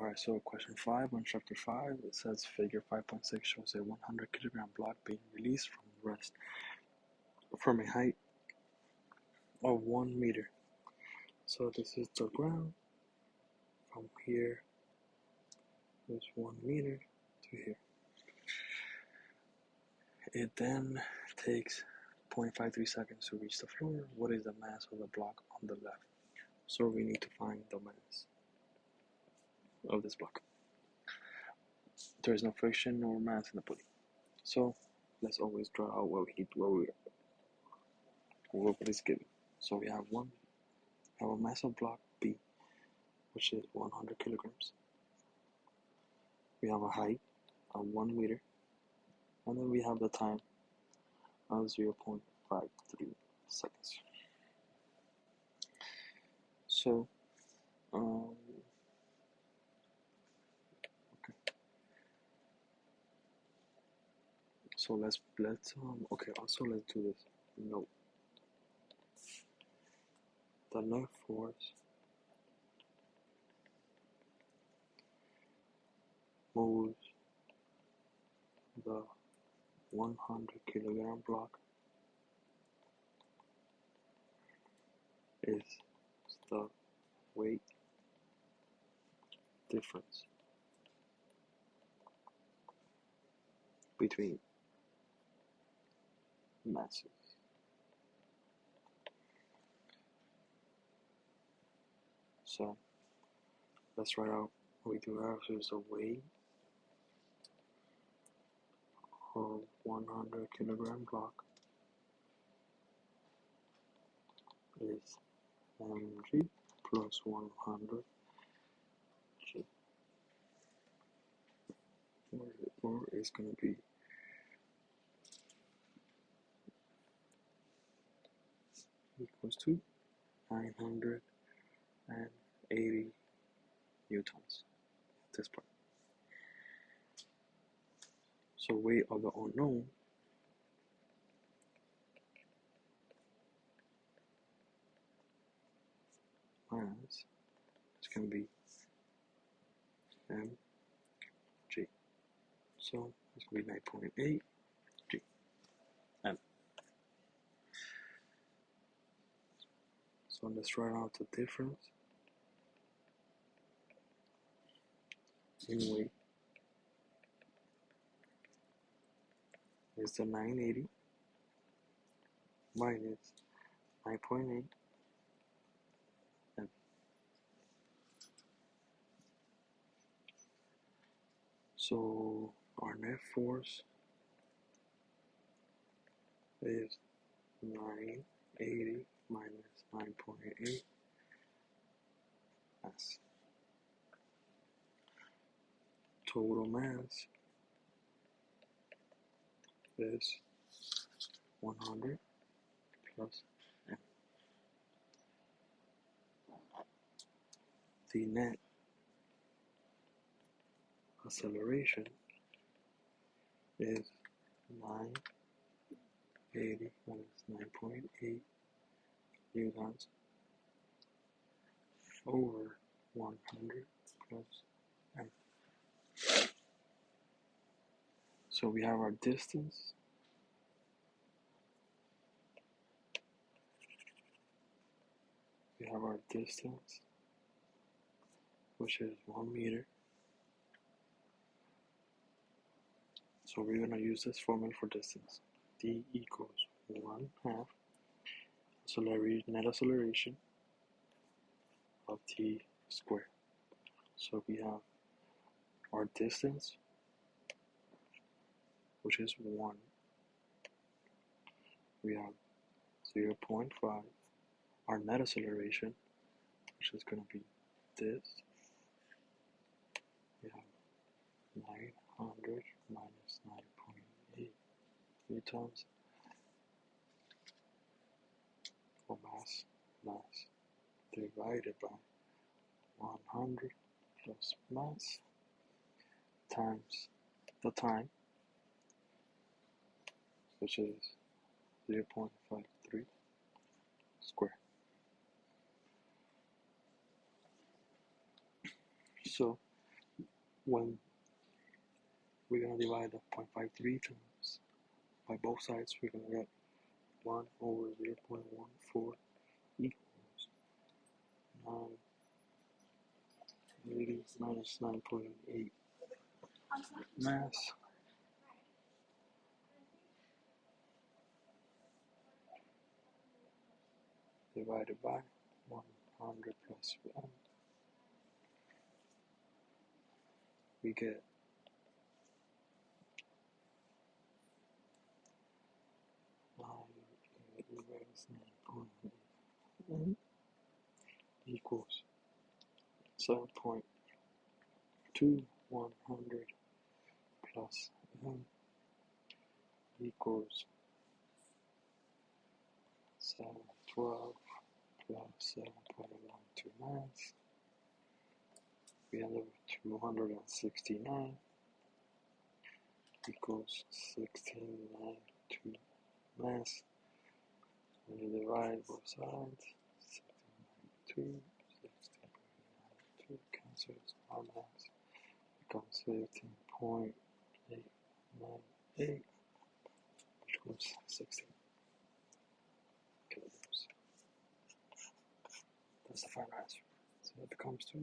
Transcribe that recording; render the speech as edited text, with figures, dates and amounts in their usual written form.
Alright, so question 5 on chapter 5, it says figure 5.6 shows a 100 kilogram block being released from rest from a height of 1 meter. So this is the ground. From here is 1 meter to here. It then takes 0.53 seconds to reach the floor. What is the mass of the block on the left? So we need to find the mass of this block. There is no friction nor mass in the pulley. So let's always draw out what is given. So we have a mass of block B, which is 100 kilograms. We have a height of 1 meter, and then we have the time of 0.53 seconds. So, okay. So let's also let's do this. Note the net force moves the 100 kilogram block is the weight difference between masses. So let's write out what we do here. So it's the weight of 100 kilogram block is mg plus 100 g, or is going to be equals to 980 newtons at this point. So weight of the unknown mass is going to be mg. So it's going to be 9.8 g. M. So let's write out the difference in weight is the 980 minus 9.8 M. So our net force is 980 minus 9.8 mass. Total mass is 100 plus M. The net acceleration is 980 minus 9.8 newtons over 100 plus M. So we have our distance. We have our distance, which is 1 meter. So we're going to use this formula for distance. D equals 1/2 net acceleration of t squared. So we have our distance, which is 1. We have 0.5. Our net acceleration, which is going to be this. We have 900 minus 9.8 newtons for mass divided by 100 plus mass times the time, which is 0.53 squared. So when we're going to divide the 0.53 times by both sides, we're going to get 1 over 0.14 equals 980 minus 9.8 mass divided by 100 plus 1. We get 980 minus 9.8 equals 7.2. 100 plus m equals 712 plus 7.12 mass. We end up with 269 equals 1692 mass. When you divide both sides, 1692, 1692 cancels our mass. Becomes 15.898, which equals 16 kilograms. That's the final answer. So it becomes 2